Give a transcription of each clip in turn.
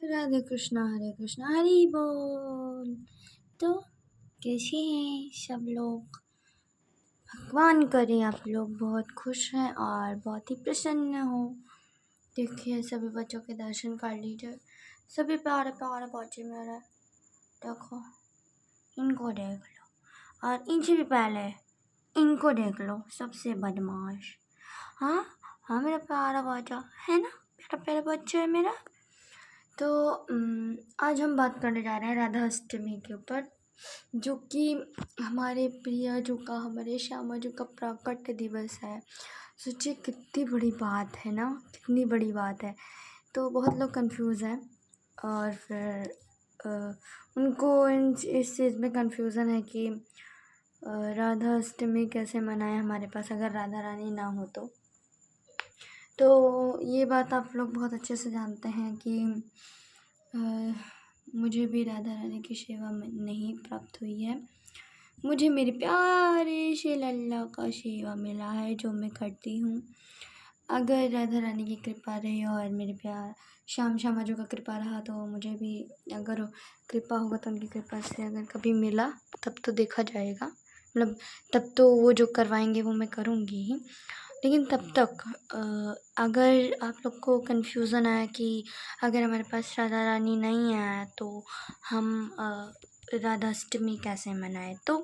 राधे कृष्णा हरे कृष्णा हरि बोल। तो कैसे हैं सब लोग? भगवान करे आप लोग बहुत खुश हैं और बहुत ही प्रसन्न हो। देखिए सभी बच्चों के दर्शन कर लीजिए, सभी प्यारे प्यारे बच्चे मेरे। देखो इनको देख लो और इनसे भी पहले इनको देख लो, सबसे बदमाश। हाँ हाँ, मेरा प्यारा बच्चा है ना, प्यारा प्यारा बच्चा है मेरा। तो आज हम बात करने जा रहे हैं राधा अष्टमी के ऊपर, जो कि हमारे प्रिय जो का हमारे श्यामा जी का प्रकट दिवस है। सोचिए कितनी बड़ी बात है ना, कितनी बड़ी बात है। तो बहुत लोग कंफ्यूज हैं और फिर उनको इस चीज़ में कंफ्यूज़न है कि राधा अष्टमी कैसे मनाएं हमारे पास अगर राधा रानी ना हो तो ये बात आप लोग बहुत अच्छे से जानते हैं कि मुझे भी राधा रानी की सेवा में नहीं प्राप्त हुई है। मुझे मेरे प्यारे से लल्ला का सेवा मिला है जो मैं करती हूँ। अगर राधा रानी की कृपा रही और मेरे प्यार श्यामा जी का कृपा रहा तो मुझे भी, अगर कृपा होगा तो उनकी कृपा से अगर कभी मिला तब तो देखा जाएगा। मतलब तब तो वो जो करवाएंगे वो मैं करूँगी ही। लेकिन तब तक अगर आप लोग को कन्फ्यूज़न आया कि अगर हमारे पास राधा रानी नहीं है तो हम राधा अष्टमी कैसे मनाएं, तो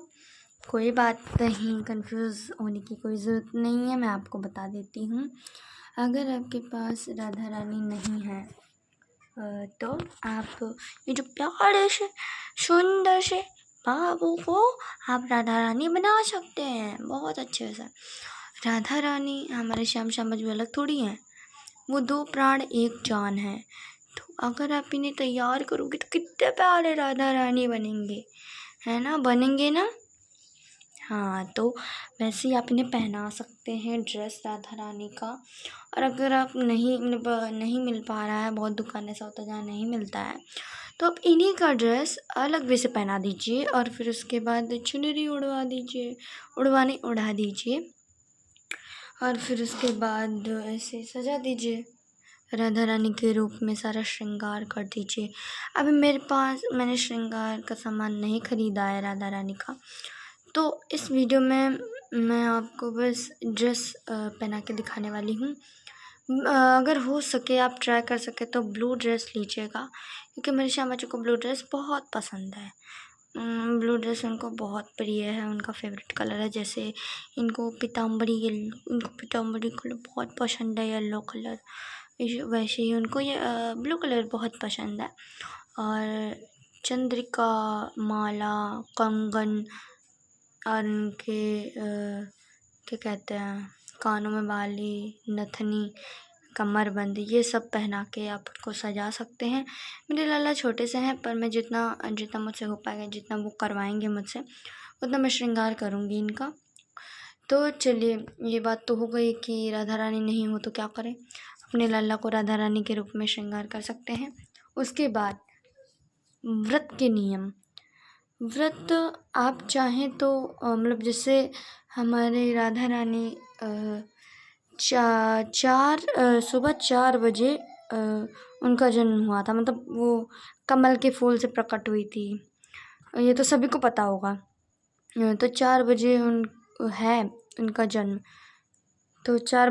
कोई बात नहीं, कंफ्यूज होने की कोई ज़रूरत नहीं है। मैं आपको बता देती हूँ। अगर आपके पास राधा रानी नहीं है तो आप ये जो प्यारे से सुंदर से बाबू को आप राधा रानी बना सकते हैं बहुत अच्छे से। राधा रानी हमारे श्याम श्यामा जी अलग थोड़ी हैं, वो दो प्राण एक जान है। तो अगर आप इन्हें तैयार करोगे तो कितने प्यारे राधा रानी बनेंगे, है ना, बनेंगे ना। हाँ, तो वैसे ही आप इन्हें पहना सकते हैं ड्रेस राधा रानी का। और अगर आप नहीं मिल पा रहा है, बहुत दुकान ऐसा होता है जहाँ नहीं मिलता है, तो आप इन्हीं का ड्रेस अलग वे से पहना दीजिए और फिर उसके बाद चुनरी उड़ा दीजिए और फिर उसके बाद ऐसे सजा दीजिए, राधा रानी के रूप में सारा श्रृंगार कर दीजिए। अभी मैंने श्रृंगार का सामान नहीं खरीदा है राधा रानी का, तो इस वीडियो में मैं आपको बस ड्रेस पहना के दिखाने वाली हूँ। अगर हो सके आप ट्राई कर सके तो ब्लू ड्रेस लीजिएगा, क्योंकि मेरे श्यामा जी को ब्लू ड्रेस बहुत पसंद है। ब्लू ड्रेस उनको बहुत प्रिय है, उनका फेवरेट कलर है। जैसे इनको पिताम्बरी कलर बहुत पसंद है, येलो कलर, वैसे ही उनको ये ब्लू कलर बहुत पसंद है। और चंद्रिका, माला, कंगन और उनके क्या कहते हैं, कानों में बाली, नथनी, कमरबंद, ये सब पहना के आप उनको सजा सकते हैं। मेरे लाला छोटे से हैं, पर मैं जितना मुझसे हो पाएगा, जितना वो करवाएंगे मुझसे उतना मैं श्रृंगार करूँगी इनका। तो चलिए, ये बात तो हो गई कि राधा रानी नहीं हो तो क्या करें, अपने लाला को राधा रानी के रूप में श्रृंगार कर सकते हैं। उसके बाद व्रत के नियम। व्रत आप चाहें तो मतलब जैसे हमारे राधा रानी सुबह 4 बजे उनका जन्म हुआ था, मतलब वो कमल के फूल से प्रकट हुई थी, ये तो सभी को पता होगा। तो 4 बजे उनका जन्म। तो 4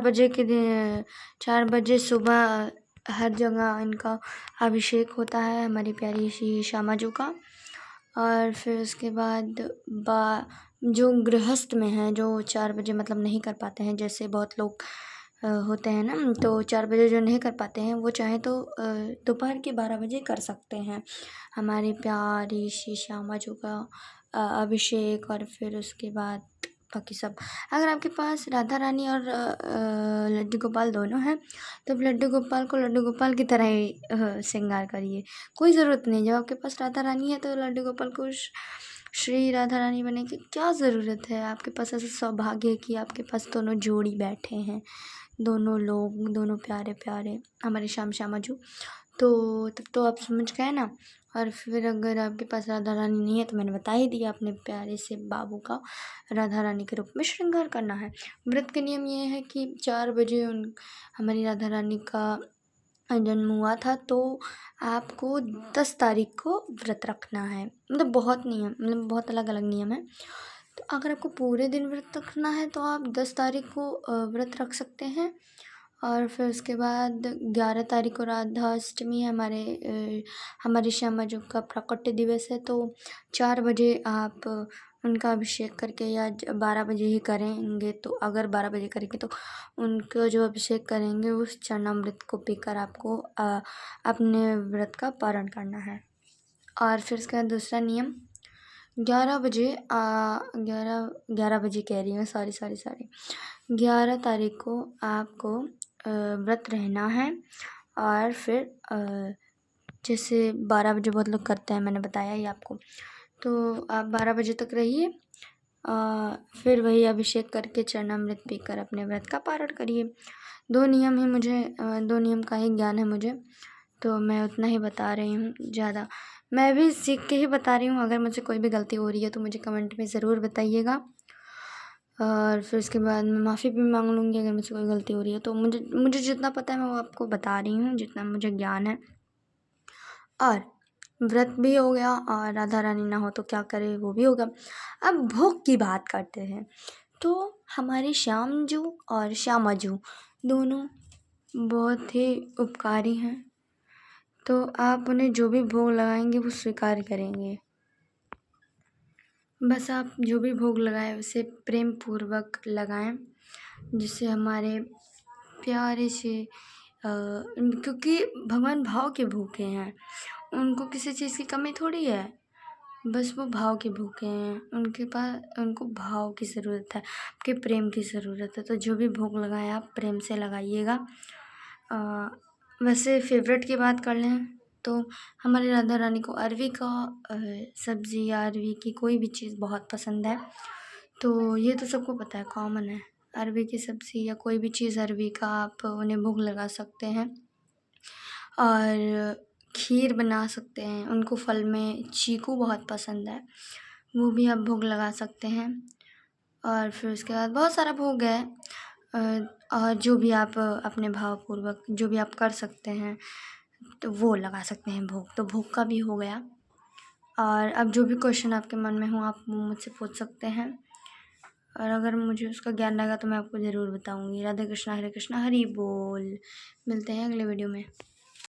बजे सुबह हर जगह इनका अभिषेक होता है, हमारी प्यारी सी श्यामा जी का। और फिर उसके बाद जो गृहस्थ में हैं, जो 4 बजे मतलब नहीं कर पाते हैं, जैसे बहुत लोग होते हैं ना, तो 4 बजे जो नहीं कर पाते हैं वो चाहे तो दोपहर के 12 बजे कर सकते हैं हमारी प्यारी सी श्यामा जी का अभिषेक। और फिर उसके बाद बाकी सब। अगर आपके पास राधा रानी और लड्डू गोपाल दोनों हैं तो आप लड्डू गोपाल को लड्डू गोपाल की तरह ही श्रृंगार करिए, कोई ज़रूरत नहीं। जब आपके पास राधा रानी है तो लड्डू गोपाल को श्री राधा रानी बनने की क्या ज़रूरत है। आपके पास ऐसा सौभाग्य है कि आपके पास दोनों जोड़ी बैठे हैं, दोनों लोग, दोनों प्यारे प्यारे हमारे श्यामा जी। तो तब तो आप समझ गए ना। और फिर अगर आपके पास राधा रानी नहीं है तो मैंने बता ही दिया, अपने प्यारे से बाबू का राधा रानी के रूप में श्रृंगार करना है। व्रत के नियम ये है कि 4 बजे हमारी राधा रानी का जन्म हुआ था, तो आपको 10 तारीख को व्रत रखना है। मतलब बहुत नियम, मतलब बहुत अलग अलग नियम है। तो अगर आपको पूरे दिन व्रत रखना है तो आप 10 तारीख को व्रत रख सकते हैं। और फिर उसके बाद 11 तारीख को राधा अष्टमी है, हमारे श्यामा जी का प्राकट्य दिवस है। तो 4 बजे आप उनका अभिषेक करके, या 12 बजे ही करेंगे, तो अगर 12 बजे करेंगे तो उनको जो अभिषेक करेंगे उस चरणामृत को पीकर आपको अपने व्रत का पारण करना है। और फिर उसके बाद दूसरा नियम, 11 बजे 11 बजे कह रही हूँ, सॉरी 11 तारीख को आपको व्रत रहना है। और फिर जैसे 12 बजे बहुत लोग करते हैं, मैंने बताया ही आपको, तो आप 12 बजे तक रहिए। फिर वही अभिषेक करके चरणामृत पीकर अपने व्रत का पारण करिए। 2 नियम ही मुझे 2 नियम का ही ज्ञान है मुझे, तो मैं उतना ही बता रही हूँ। ज़्यादा मैं भी सीख के ही बता रही हूँ। अगर मुझसे कोई भी गलती हो रही है तो मुझे कमेंट में ज़रूर बताइएगा। और फिर उसके बाद मैं माफ़ी भी मांग लूँगी अगर मुझसे कोई गलती हो रही है। तो मुझे जितना पता है मैं वो आपको बता रही हूँ, जितना मुझे ज्ञान है। और व्रत भी हो गया, और राधा रानी ना हो तो क्या करे, वो भी होगा। अब भोग की बात करते हैं। तो हमारे श्याम जी और श्यामा जी दोनों बहुत ही उपकारी हैं। तो आप उन्हें जो भी भोग लगाएंगे वो स्वीकार करेंगे। बस आप जो भी भोग लगाएं उसे प्रेम पूर्वक लगाएं, जिससे हमारे प्यारे से क्योंकि भगवान भाव के भूखे हैं। उनको किसी चीज़ की कमी थोड़ी है, बस वो भाव के भूखे हैं। उनको भाव की ज़रूरत है, आपके प्रेम की ज़रूरत है। तो जो भी भोग लगाएं आप प्रेम से लगाइएगा। वैसे फेवरेट की बात कर लें तो हमारी राधा रानी को अरवी का सब्ज़ी या अरवी की कोई भी चीज़ बहुत पसंद है। तो ये तो सबको पता है, कॉमन है। अरवी की सब्ज़ी या कोई भी चीज़ अरवी का आप उन्हें भोग लगा सकते हैं। और खीर बना सकते हैं। उनको फल में चीकू बहुत पसंद है, वो भी आप भोग लगा सकते हैं। और फिर उसके बाद बहुत सारा भोग है, और जो भी आप अपने भावपूर्वक जो भी आप कर सकते हैं तो वो लगा सकते हैं भोग। तो भोग का भी हो गया। और अब जो भी क्वेश्चन आपके मन में हो आप मुझसे पूछ सकते हैं, और अगर मुझे उसका ज्ञान लगा तो मैं आपको ज़रूर बताऊँगी। राधे कृष्णा हरे कृष्णा हरि बोल। मिलते हैं अगले वीडियो में।